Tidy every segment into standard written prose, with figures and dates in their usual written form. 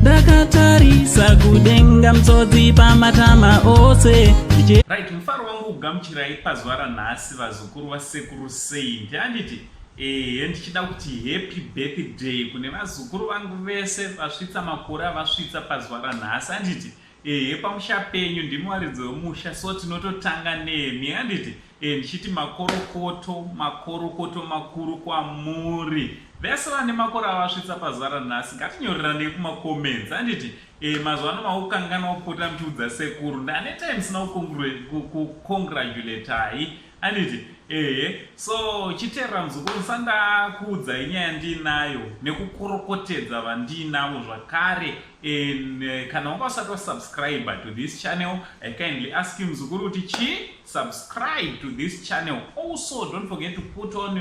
Dakatarisa kudenga mtsotsi pamatama ose. Right, mufaro wangu ugamuchirai pazuva ranhasi vazukuru vasekuru sei. Ndanditi ndichida kuti happy birthday kune vazukuru vangu vese vasvitsa makore avasvitsa pazuva ranhasi. Handiti pamusha penyu ndimi waridzi wemusha, so tinototanga nemi. Handiti ndichiti makorokoto makuru kwamuri vese vane makore avasvitsa pazuva ranhasi. Ngatinyoreranei kumacomments. Handiti mazuva ano maukangana kupota muchiudza sekuru ndane time sina kukongratulatai. Handiti so chiteera muzukuru sandakuudzai nyaya ndinayo nekukorokotedza vandinavo zvakare. Kana wanga usati wasubscribe to this channel, I kindly ask you muzukuru kuti subscribe to this channel. Also don't forget to put on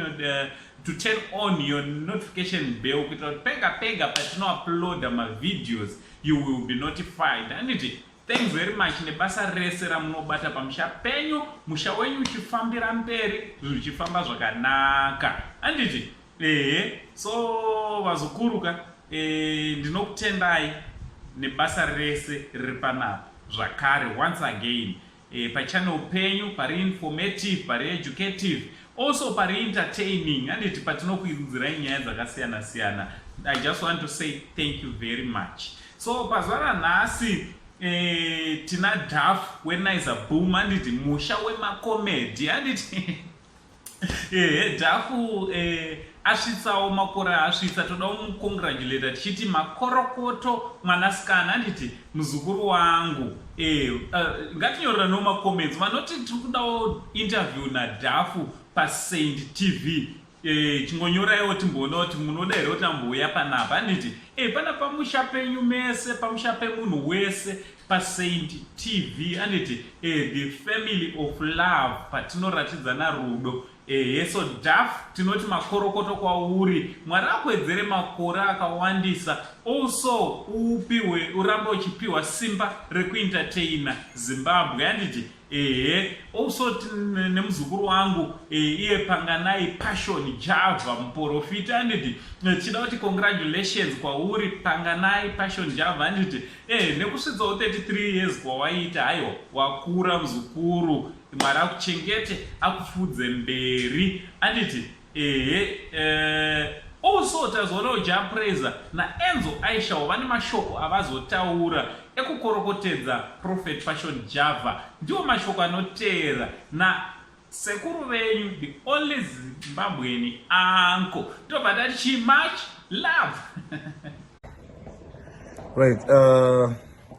to turn on your notification bell kuitira kuti pega patino upload my videos you will be notified. Handiti thanks very much nebasa rese ramunobata pamusha penyu, musha wenyu uchifambira mberi, zvichifamba zvakanaka. Handiti so vazukuruka ndinokutendai nebasa rese riri panapa zvakare once again pachannel penyu pari informative, pari educative, also pari entertaining. Handiti patinokuinzirai nyaya dzakasiyana siyana. I just want to say thank you very much. So pazuva ranhasi tina Daf weNiza Boom. Handiti musha wemakomedi. Handiti Dafu asvitsawo makore asvitsa, toda kumukongratulata tichiti makorokoto mwanasikana. Handiti muzukuru wangu ngatinyorera nomacomments vanoti tiri kudawo interview naDafu paSaint TV. Chingonyoraiwo timboona kuti munoda here kuti ambouya panapa. Handiti pana pamusha penyu mese, pamusha pemunhu wese paSaint TV. Handiti the family of love, patinoratidzana rudo. So Daf tinoti makorokoto kwauri, Mwari akwedzere makore akawandisa. Also upiwe urambe uchipiwa simba rekuentertaina Zimbabwe. Handiti also nemuzukuru wangu iye Panganai Passion Java muprofita. Handiti chida kuti congratulations kwauri Panganai Passion Java. Handiti nekusvitsawo 33 years kwawaita, haiwa wakura muzukuru. Mwari akuchengete akufudze mberi. Handiti also tazoonawo Japraiser naEnzo Aisha vane mashoko avazotaura ekukorokotedza Prophet Passion Java. Ndiwo mashoko anoteera nasekuru venyu, the only Zimbabwean uncle. Tobva tati much love. Right,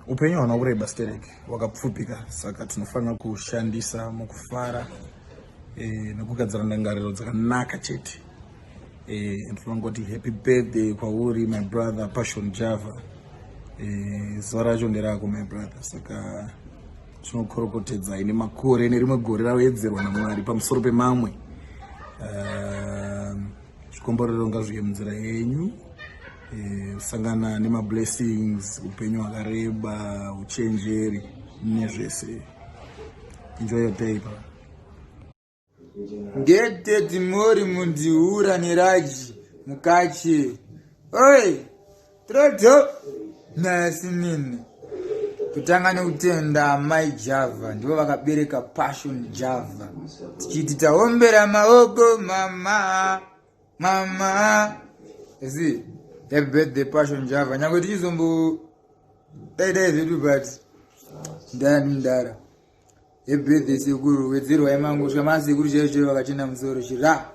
upenyu hwana kureba stereki wakapfupika, saka tinofanira kushandisa mukufara nekugadzira ndangariro dzakanaka chete. Ndinongoti happy birthday kwauri my brother Passion Java. Zuva racho nderako my brother, saka tinokorokotedza ine makore nerimwe gore rawedzerwa naMwari pamusoro pemamwe. Zvikomborero ngazviye munzira yenyu, sangana nemablessings, upenyu hwakareba, uchenjeri nezvese. Enjoy your day, bro. Ngete timori mundiura neraji mukachi. Oi, troto nasi nini. Kutanga nekutenda Mai Java ndivo vakabereka Passion Java. Tichiti taombera maoko mama. See, happy birthday Passion Java. Nyango tichizombo dai zvedu but ndara. Happy birthday sekuru, wedzerwa imangu, svika masekuru chaicho vakachena musoro chira.